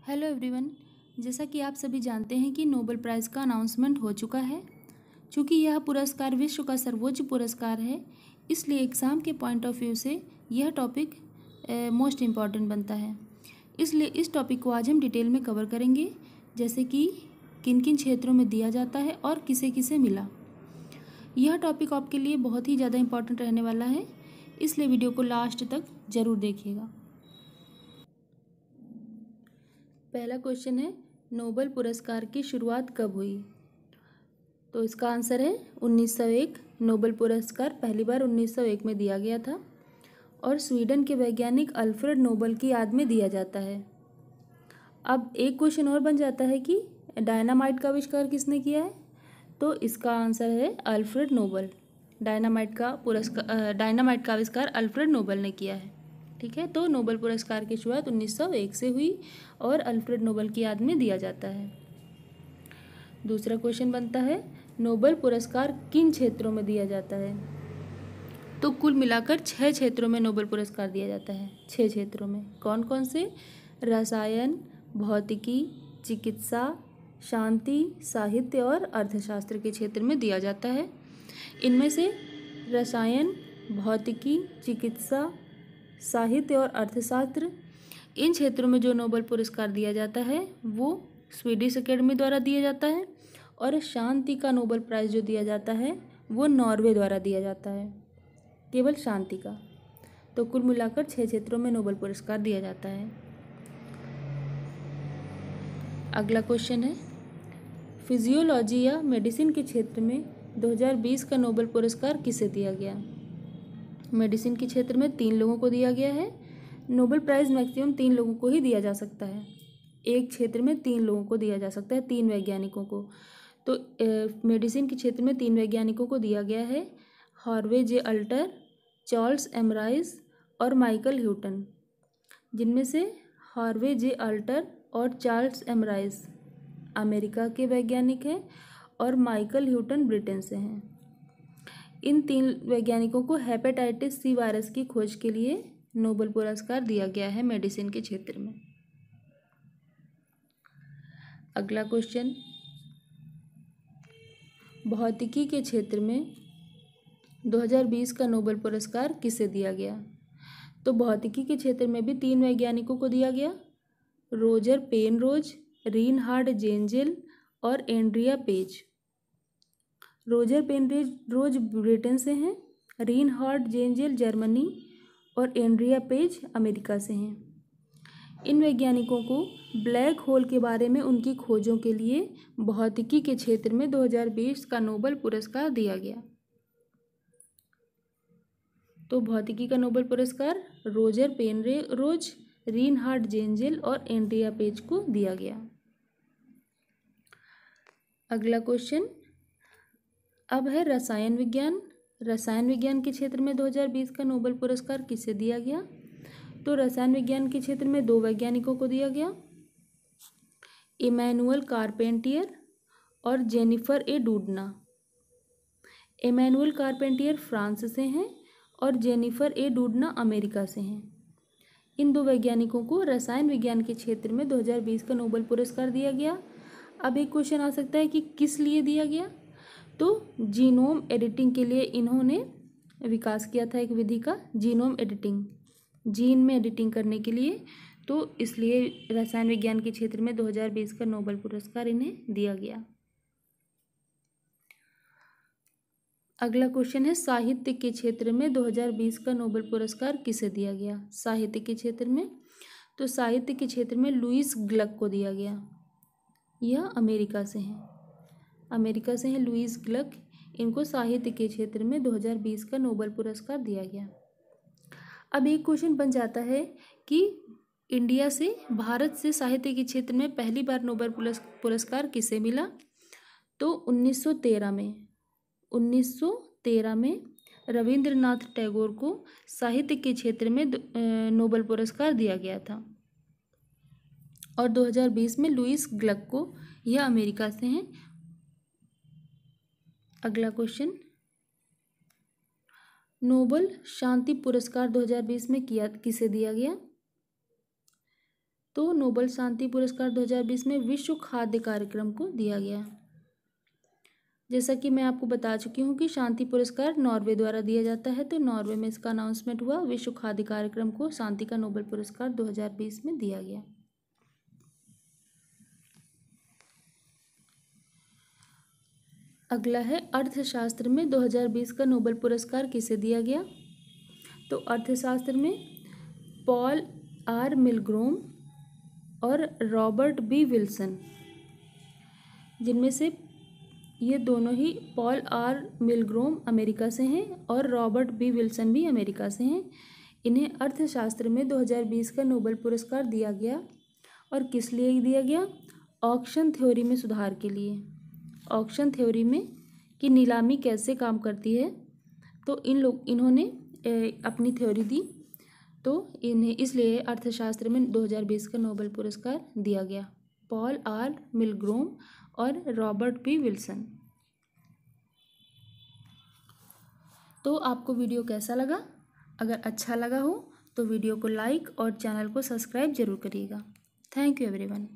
Hello everyone. जैसा कि आप सभी जानते हैं कि नोबेल प्राइज़ का अनाउंसमेंट हो चुका है। चूँकि यह पुरस्कार विश्व का सर्वोच्च पुरस्कार है, इसलिए एग्ज़ाम के पॉइंट ऑफ व्यू से यह टॉपिक मोस्ट इम्पॉर्टेंट बनता है। इसलिए इस टॉपिक को आज हम डिटेल में कवर करेंगे, जैसे कि किन किन क्षेत्रों में दिया जाता है और किसे किसे मिला। यह टॉपिक आपके लिए बहुत ही ज़्यादा इम्पॉर्टेंट रहने वाला है, इसलिए वीडियो को लास्ट तक ज़रूर देखिएगा। पहला क्वेश्चन है, नोबेल पुरस्कार की शुरुआत कब हुई? तो इसका आंसर है 1901। नोबेल पुरस्कार पहली बार 1901 में दिया गया था और स्वीडन के वैज्ञानिक अल्फ्रेड नोबेल की याद में दिया जाता है। अब एक क्वेश्चन और बन जाता है कि डायनामाइट का आविष्कार किसने किया है? तो इसका आंसर है अल्फ्रेड नोबेल। डायनामाइट का आविष्कार अल्फ्रेड नोबेल ने किया है। ठीक है, तो नोबेल पुरस्कार की शुरुआत 1901 से हुई और अल्फ्रेड नोबेल की याद में दिया जाता है। दूसरा क्वेश्चन बनता है, नोबेल पुरस्कार किन क्षेत्रों में दिया जाता है? तो कुल मिलाकर 6 क्षेत्रों में नोबेल पुरस्कार दिया जाता है। 6 क्षेत्रों में कौन कौन से? रसायन, भौतिकी, चिकित्सा, शांति, साहित्य और अर्थशास्त्र के क्षेत्र में दिया जाता है। इनमें से रसायन, भौतिकी, चिकित्सा, साहित्य और अर्थशास्त्र, इन क्षेत्रों में जो नोबेल पुरस्कार दिया जाता है वो स्वीडिश अकेडमी द्वारा दिया जाता है और शांति का नोबेल प्राइज़ जो दिया जाता है वो नॉर्वे द्वारा दिया जाता है, केवल शांति का। तो कुल मिलाकर 6 क्षेत्रों में नोबेल पुरस्कार दिया जाता है। अगला क्वेश्चन है, फिजियोलॉजी या मेडिसिन के क्षेत्र में 2020 का नोबेल पुरस्कार किसे दिया गया? मेडिसिन के क्षेत्र में 3 लोगों को दिया गया है। नोबेल प्राइज़ मैक्सिमम 3 लोगों को ही दिया जा सकता है। एक क्षेत्र में 3 लोगों को दिया जा सकता है, 3 वैज्ञानिकों को। तो मेडिसिन के क्षेत्र में 3 वैज्ञानिकों को दिया गया है, हार्वे जे अल्टर, चार्ल्स एम राइस और माइकल ह्यूटन, जिनमें से हार्वे जे अल्टर और चार्ल्स एम राइस अमेरिका के वैज्ञानिक हैं और माइकल ह्यूटन ब्रिटेन से हैं। इन 3 वैज्ञानिकों को हेपेटाइटिस सी वायरस की खोज के लिए नोबेल पुरस्कार दिया गया है मेडिसिन के क्षेत्र में। अगला क्वेश्चन, भौतिकी के क्षेत्र में 2020 का नोबेल पुरस्कार किसे दिया गया? तो भौतिकी के क्षेत्र में भी 3 वैज्ञानिकों को दिया गया, रोजर पेनरोज, रीनहार्ड जेंजेल और Andrea page. Roger Penrose Britain से हैं, रीनहार्ड जेंजेल जर्मनी और एंड्रिया पेज अमेरिका से हैं। इन वैज्ञानिकों को ब्लैक होल के बारे में उनकी खोजों के लिए भौतिकी के क्षेत्र में 2020 का नोबेल पुरस्कार दिया गया। तो भौतिकी का नोबेल पुरस्कार रोजर पेनरोज, रीनहार्ड जेंजेल और एंड्रिया पेज को दिया गया। अगला क्वेश्चन अब है रसायन विज्ञान। रसायन विज्ञान के क्षेत्र में 2020 का नोबेल पुरस्कार किसे दिया गया? तो रसायन विज्ञान के क्षेत्र में 2 वैज्ञानिकों को दिया गया, इमैनुअल कारपेंटियर और जेनिफर ए डूडना। इमैनुअल कारपेंटियर फ्रांस से हैं और जेनिफर ए डूडना अमेरिका से हैं। इन 2 वैज्ञानिकों को रसायन विज्ञान के क्षेत्र में 2020 का नोबेल पुरस्कार दिया गया। अब एक क्वेश्चन आ सकता है कि किस लिए दिया गया? तो जीनोम एडिटिंग के लिए इन्होंने विकास किया था एक विधि का, जीनोम एडिटिंग, जीन में एडिटिंग करने के लिए। तो इसलिए रसायन विज्ञान के क्षेत्र में 2020 का नोबेल पुरस्कार इन्हें दिया गया। अगला क्वेश्चन है, साहित्य के क्षेत्र में 2020 का नोबेल पुरस्कार किसे दिया गया? साहित्य के क्षेत्र में, तो साहित्य के क्षेत्र में लुईस ग्लक को दिया गया। यह अमेरिका से हैं, अमेरिका से हैं लुईस ग्लक। इनको साहित्य के क्षेत्र में 2020 का नोबेल पुरस्कार दिया गया। अब एक क्वेश्चन बन जाता है कि इंडिया से, भारत से साहित्य के क्षेत्र में पहली बार नोबेल पुरस्कार किसे मिला? तो 1913 में रविंद्रनाथ टैगोर को साहित्य के क्षेत्र में नोबेल पुरस्कार दिया गया था और 2020 में लुईस ग्लक को, यह अमेरिका से हैं। अगला क्वेश्चन, नोबेल शांति पुरस्कार 2020 में किसे दिया गया? तो नोबेल शांति पुरस्कार 2020 में विश्व खाद्य कार्यक्रम को दिया गया। जैसा कि मैं आपको बता चुकी हूँ कि शांति पुरस्कार नॉर्वे द्वारा दिया जाता है, तो नॉर्वे में इसका अनाउंसमेंट हुआ, विश्व खाद्य कार्यक्रम को शांति का नोबेल पुरस्कार 2020 में दिया गया। अगला है अर्थशास्त्र में 2020 का नोबेल पुरस्कार किसे दिया गया। तो अर्थशास्त्र में पॉल आर मिलग्रोम और रॉबर्ट बी विल्सन, जिनमें से ये दोनों ही, पॉल आर मिलग्रोम अमेरिका से हैं और रॉबर्ट बी विल्सन भी अमेरिका से हैं। इन्हें अर्थशास्त्र में 2020 का नोबेल पुरस्कार दिया गया। और किस लिए दिया गया? ऑक्शन थ्योरी में सुधार के लिए। ऑक्शन थ्योरी में कि नीलामी कैसे काम करती है, तो इन्होंने अपनी थ्योरी दी, तो इन्हें इसलिए अर्थशास्त्र में 2020 का नोबेल पुरस्कार दिया गया, पॉल आर मिलग्रोम और रॉबर्ट बी विल्सन। तो आपको वीडियो कैसा लगा? अगर अच्छा लगा हो तो वीडियो को लाइक और चैनल को सब्सक्राइब जरूर करिएगा। Thank you everyone.